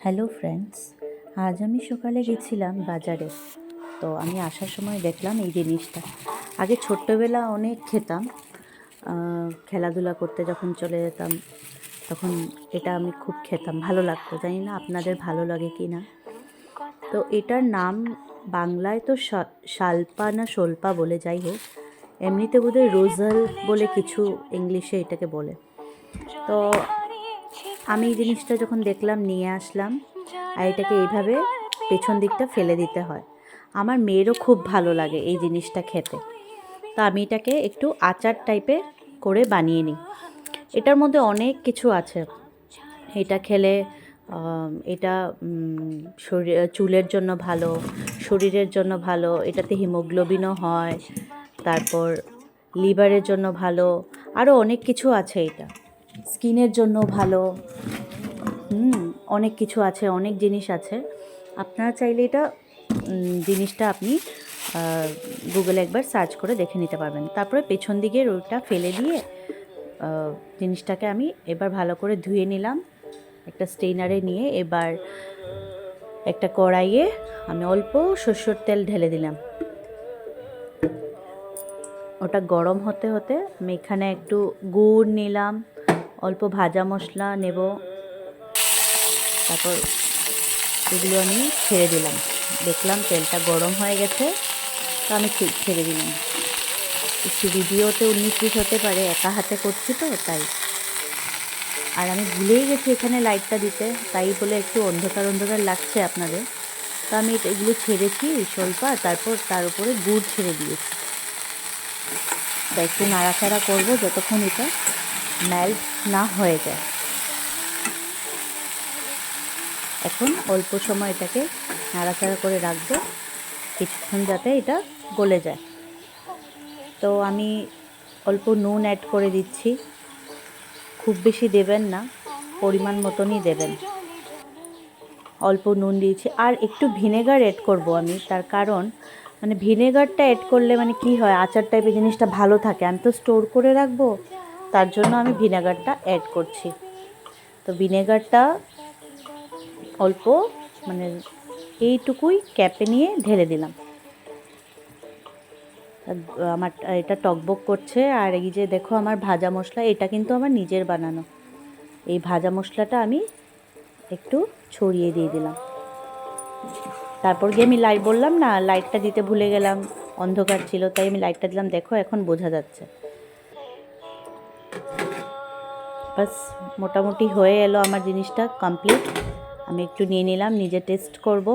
Hello friends, আজ আমি সকালে গেছিলাম বাজারে। তো আমি আসার সময় দেখলাম এই জিনিসটা। আগে ছোট্টবেলা অনেক খেতাম, খেলাধুলা করতে যখন চলে যেতাম তখন এটা আমি খুব খেতাম, ভালো লাগতো। জানি না আপনাদের ভালো লাগে কি না। তো এটার নাম বাংলায় তো শালপা না শোলপা বলে, যাই হোক, এমনিতে বোধহয় রোজাল বলে কিছু ইংলিশে এটাকে বলে। তো আমি এই জিনিসটা যখন দেখলাম নিয়ে আসলাম, আর এটাকে এইভাবে পেছন দিকটা ফেলে দিতে হয়। আমার মেয়েরও খুব ভালো লাগে এই জিনিসটা খেতে। তো আমি এটাকে একটু আচার টাইপের করে বানিয়ে নিই। এটার মধ্যে অনেক কিছু আছে। এটা খেলে এটা চুলের জন্য ভালো, শরীরের জন্য ভালো, এটাতে হিমোগ্লোবিনও হয়, তারপর লিভারের জন্য ভালো, আরও অনেক কিছু আছে। এটা স্কিনের জন্য ভালো, অনেক কিছু আছে, অনেক জিনিস আছে। আপনারা চাইলে এটা জিনিসটা আপনি গুগলে একবার সার্চ করে দেখে নিতে পারবেন। তারপরে পেছন দিকে ওটা ফেলে দিয়ে জিনিসটাকে আমি এবার ভালো করে ধুয়ে নিলাম একটা স্টেইনারে নিয়ে। এবার একটা কড়াইয়ে আমি অল্প সরষের তেল ঢেলে দিলাম। ওটা গরম হতে হতে আমি এখানে একটু গুড় নিলাম, অল্প ভাজা মশলা নেব, তারপর এগুলো আমি ছেড়ে দিলাম। দেখলাম তেলটা গরম হয়ে গেছে, তো আমি ছেড়ে দিলাম। একটু ভিডিওতে 19-20 হতে পারে, একা হাতে করছি তো তাই। আর আমি ভুলেই গেছি এখানে লাইটটা দিতে, তাই বলে একটু অন্ধকার অন্ধকার লাগছে আপনাদের। তো আমি এগুলো ছেড়েছি স্বল্পা, তারপর তার উপরে গুড় ছেড়ে দিয়েছি। তাই একটু নাড়াচাড়া করবো যতক্ষণ এটা মেল্ট না হয়ে যায়। এখন অল্প সময় এটাকে নাড়াচাড়া করে রাখবো, কিছুক্ষণ যাতে এটা গলে যায়। তো আমি অল্প নুন অ্যাড করে দিচ্ছি, খুব বেশি দেবেন না, পরিমাণ মতনই দেবেন। অল্প নুন দিয়েছি, আর একটু ভিনেগার অ্যাড করব আমি। তার কারণ মানে ভিনেগারটা অ্যাড করলে মানে কি হয়, আচার টাইপের জিনিসটা ভালো থাকে, আমি তো স্টোর করে রাখবো, তার জন্য আমি ভিনেগারটা অ্যাড করছি। তো ভিনেগারটা অল্প মানে এইটুকুই ক্যাপে নিয়ে ঢেলে দিলাম। আমার এটা টকবক করছে। আর এই যে দেখো আমার ভাজা মশলা, এটা কিন্তু আমার নিজের বানানো। এই ভাজা মশলাটা আমি একটু ছড়িয়ে দিয়ে দিলাম। তারপর গিয়ে আমি বললাম না, লাইটটা দিতে ভুলে গেলাম, অন্ধকার ছিল, তাই আমি লাইটটা দিলাম। দেখো এখন বোঝা যাচ্ছে। বাস মোটামুটি হয়ে এলো আমার জিনিসটা কমপ্লিট। আমি একটু নিয়ে নিলাম, নিজে টেস্ট করব।